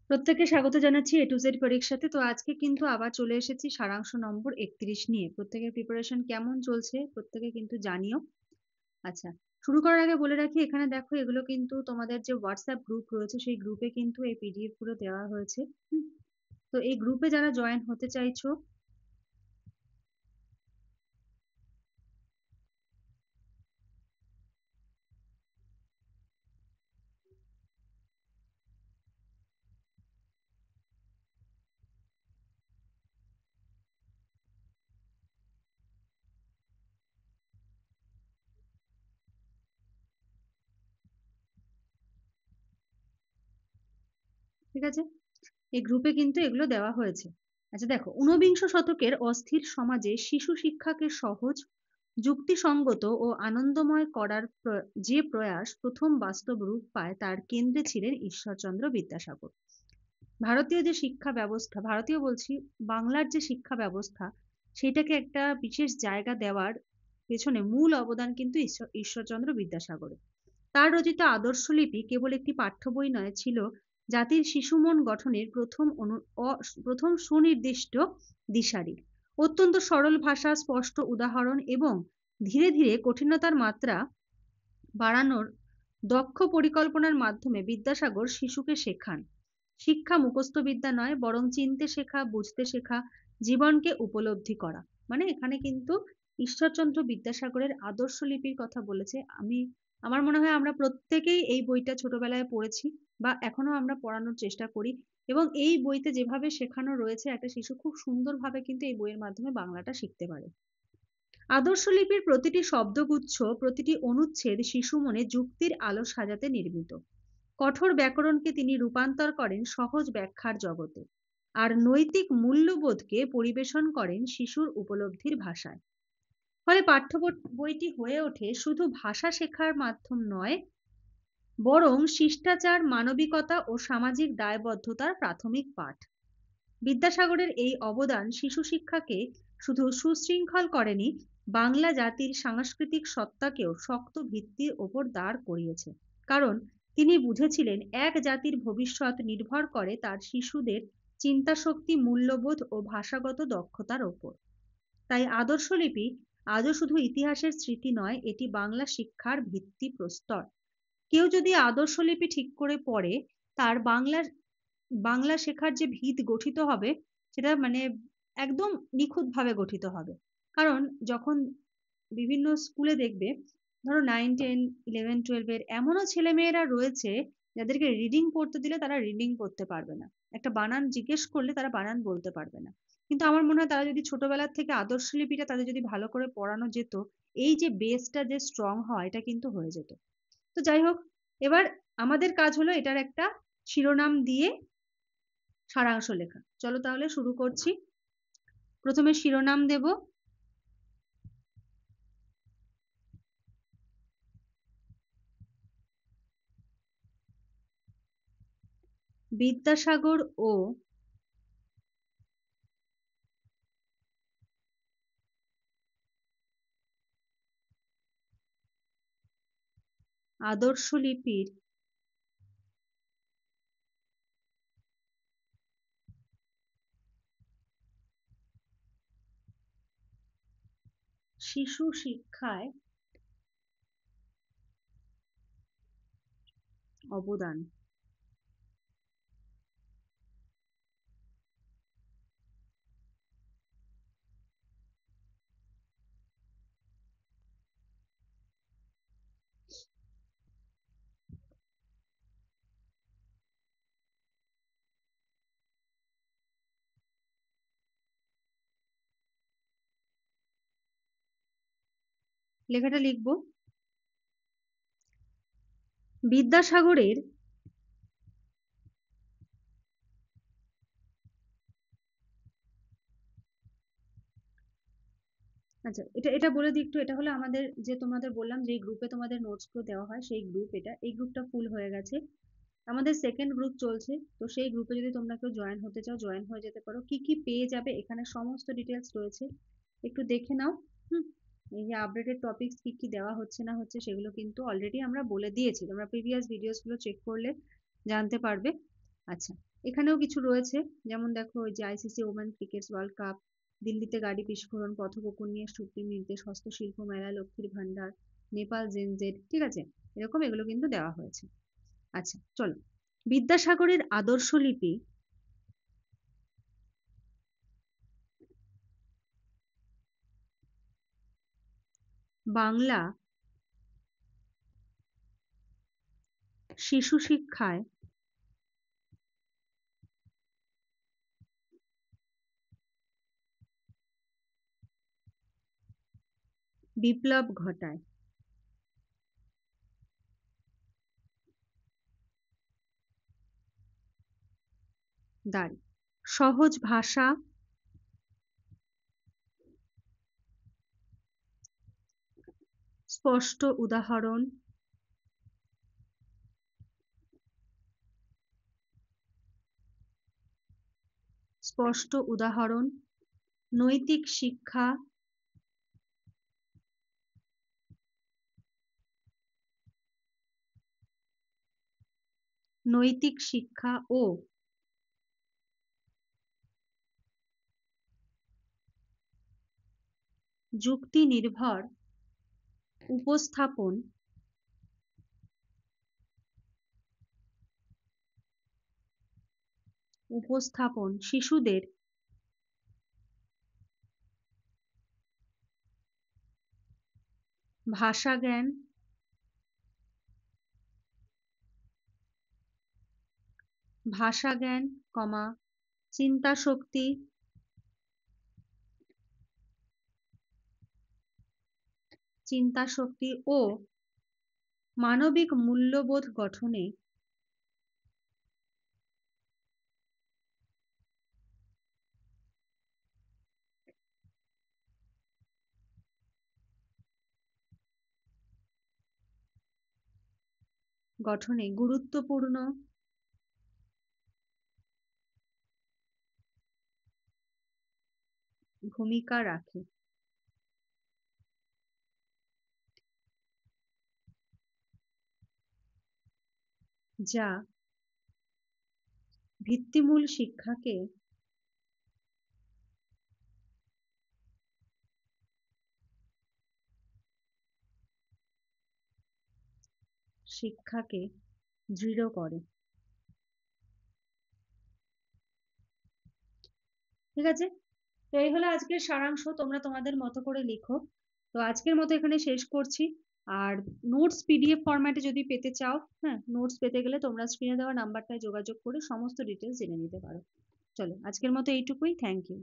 প্রত্যেককে স্বাগত জানাচ্ছি এ টু জেড পরীক্ষাতে। তো আজকে কিন্তু আবার চলে এসেছি সারাংশ নম্বর ৩১ নিয়ে। প্রত্যেকের প্রিপারেশন কেমন চলছে প্রত্যেকে কিন্তু জানিও। আচ্ছা, শুরু করার আগে বলে রাখি এখানে দেখো এগুলো কিন্তু তোমাদের যে হোয়াটসঅ্যাপ গ্রুপ রয়েছে সেই গ্রুপে কিন্তু এই পিডিএফ গুলো দেওয়া হয়েছে। তো এই গ্রুপে যারা জয়েন হতে চাইছো ঠিক আছে, এই গ্রুপে কিন্তু এগুলো দেওয়া হয়েছে। আচ্ছা দেখো, ঊনবিংশ শতকের অস্থির সমাজে শিশু শিক্ষাকে সহজ, যুক্তিসঙ্গত ও আনন্দময় করার যে প্রয়াস প্রথম বাস্তব রূপ পায় তার কেন্দ্রে ছিলেন ঈশ্বরচন্দ্র বিদ্যাসাগর। ভারতীয় যে শিক্ষা ব্যবস্থা, ভারতীয় বলছি, বাংলার যে শিক্ষা ব্যবস্থা, সেটাকে একটা বিশেষ জায়গা দেওয়ার পেছনে মূল অবদান কিন্তু ঈশ্বরচন্দ্র বিদ্যাসাগরের। তার রচিত আদর্শলিপি কেবল একটি পাঠ্য বই নয়, ছিল জাতির শিশু মন গঠনের প্রথম সুনির্দিষ্ট দিশারি। অত্যন্ত সরল ভাষা, স্পষ্ট উদাহরণ এবং ধীরে ধীরে কঠিনতার মাত্রা বাড়ানোর দক্ষ পরিকল্পনার মাধ্যমে বিদ্যাসাগর শিশুকে শেখান শিক্ষা মুখস্থ বিদ্যা নয়, বরং চিনতে শেখা, বুঝতে শেখা, জীবনকে উপলব্ধি করা। মানে এখানে কিন্তু ঈশ্বরচন্দ্র বিদ্যাসাগরের আদর্শলিপির কথা বলেছে। আমার মনে হয় আমরা প্রত্যেকেই এই বইটা ছোটবেলায় পড়েছি বা এখনো আমরা পড়ানোর চেষ্টা করি, এবং এই বইতে যেভাবে শেখানো রয়েছে একটা শিশু খুব সুন্দরভাবে কিন্তু এই বইয়ের মাধ্যমে বাংলাটা শিখতে পারে। আদর্শলিপির প্রতিটি শব্দগুচ্ছ, প্রতিটি অনুচ্ছেদ শিশু মনে যুক্তির আলো সাজাতে নির্মিত। কঠোর ব্যাকরণকে তিনি রূপান্তর করেন সহজ ব্যাখ্যার জগতে, আর নৈতিক মূল্যবোধকে পরিবেশন করেন শিশুর উপলব্ধির ভাষায়। ফলে পাঠ্য বইটি হয়ে ওঠে শুধু ভাষা শেখার মাধ্যম নয়, বরং শিষ্টাচার, মানবিকতা ও সামাজিক দায়বদ্ধতার প্রাথমিক পাঠ। বিদ্যাসাগরের এই অবদান শিশু শিক্ষাকে শুধু সুশৃঙ্খল করেনি, বাংলা জাতির সাংস্কৃতিক সত্তাকেও শক্ত ভিত্তির ওপর দাঁড় করিয়েছে। কারণ তিনি বুঝেছিলেন এক জাতির ভবিষ্যৎ নির্ভর করে তার শিশুদের চিন্তাশক্তি, মূল্যবোধ ও ভাষাগত দক্ষতার ওপর। তাই আদর্শলিপি আজও শুধু ইতিহাসের স্মৃতি নয়, এটি বাংলা শিক্ষার ভিত্তি প্রস্তর। কেউ যদি আদর্শলিপি ঠিক করে পড়ে, তার বাংলা শেখার যে ভিত গঠিত হবে সেটা মানে একদম নিখুঁতভাবে গঠিত হবে। কারণ যখন বিভিন্ন স্কুলে দেখবে, ধরো 9, 10, 11, 12 এর এমনও ছেলেমেয়েরা রয়েছে যাদেরকে রিডিং পড়তে দিলে তারা রিডিং পড়তে পারবে না, একটা বানান জিজ্ঞেস করলে তারা বানান বলতে পারবে না। কিন্তু আমার মনে হয় তারা যদি ছোটবেলার থেকে আদর্শলিপিটা তাদের যদি ভালো করে পড়ানো যেত, এই যে বেসটা যে স্ট্রং হয় এটা কিন্তু হয়ে যেত। তো যাই হোক, এবার আমাদের কাজ হলো এটার একটা শিরোনাম দিয়ে সারাংশ লেখা। চলো তাহলে শুরু করছি। প্রথমে শিরোনাম দেব, বিদ্যাসাগর ও আদর্শলিপির শিশু শিক্ষায় অবদান। লেখাটা লিখবো, বিদ্যাসাগরের আচ্ছা, এটা এটা বলে দিই একটু। এটা হলো আমাদের যে তোমাদের বললাম যে গ্রুপে তোমাদের নোটস গুলো দেওয়া হয় সেই গ্রুপ। এটা এই গ্রুপটা ফুল হয়ে গেছে, আমাদের সেকেন্ড গ্রুপ চলছে। তো সেই গ্রুপে যদি তোমরা কেউ জয়েন হতে চাও জয়েন হয়ে যেতে পারো। কি কি পেয়ে যাবে এখানে সমস্ত ডিটেলস রয়েছে, একটু দেখে নাও। হুম, এই যে আপডেটেড টপিকস কি কি দেওয়া হচ্ছে না হচ্ছে সেগুলো কিন্তু অলরেডি আমরা বলে দিয়েছি, তোমরা প্রিভিয়াস ভিডিওস গুলো চেক করলে জানতে পারবে। আচ্ছা, এখানেও কিছু রয়েছে, যেমন দেখো যে ICC women cricket world cup, দিল্লিতে গাড়ি বিস্ফোরণ, পথবকুন নিয়ে সুপ্রিম নির্দেশ, হস্তশিল্প মেলা, লক্ষ্মীর ভান্ডার, নেপাল জেনজেড, ঠিক আছে, এরকম এগুলো কিন্তু দেওয়া হয়েছে। আচ্ছা চলো, বিদ্যাসাগরের আদর্শ লিপি বাংলা শিশু শিক্ষায় বিপ্লব ঘটায়। দাঁড়ি, সহজ ভাষা, স্পষ্ট উদাহরণ, স্পষ্ট উদাহরণ, নৈতিক শিক্ষা, নৈতিক শিক্ষা ও যুক্তি নির্ভর উপস্থাপন উপস্থাপন শিশুদের ভাষা জ্ঞান, ভাষা জ্ঞান, চিন্তা শক্তি, চিন্তা শক্তি ও মানবিক মূল্যবোধ গঠনে গুরুত্বপূর্ণ ভূমিকা রাখে। যা ভিত্তিমূল শিক্ষাকে শিক্ষাকে দৃঢ় করে। ঠিক আছে, তো এই হলো আজকের সারাংশ, তোমরা তোমাদের মতো করে লিখো। তো আজকের মতো এখানে শেষ করছি। আর নোটস পিডিএফ ফরম্যাটে যদি পেতে চাও, হ্যাঁ, নোটস পেতে গেলে তোমরা স্ক্রিনে দেওয়া নাম্বারটায় যোগাযোগ করে সমস্ত ডিটেলস জেনে নিতে পারো। চলো আজকের মতো এইটুকুই, থ্যাংক ইউ।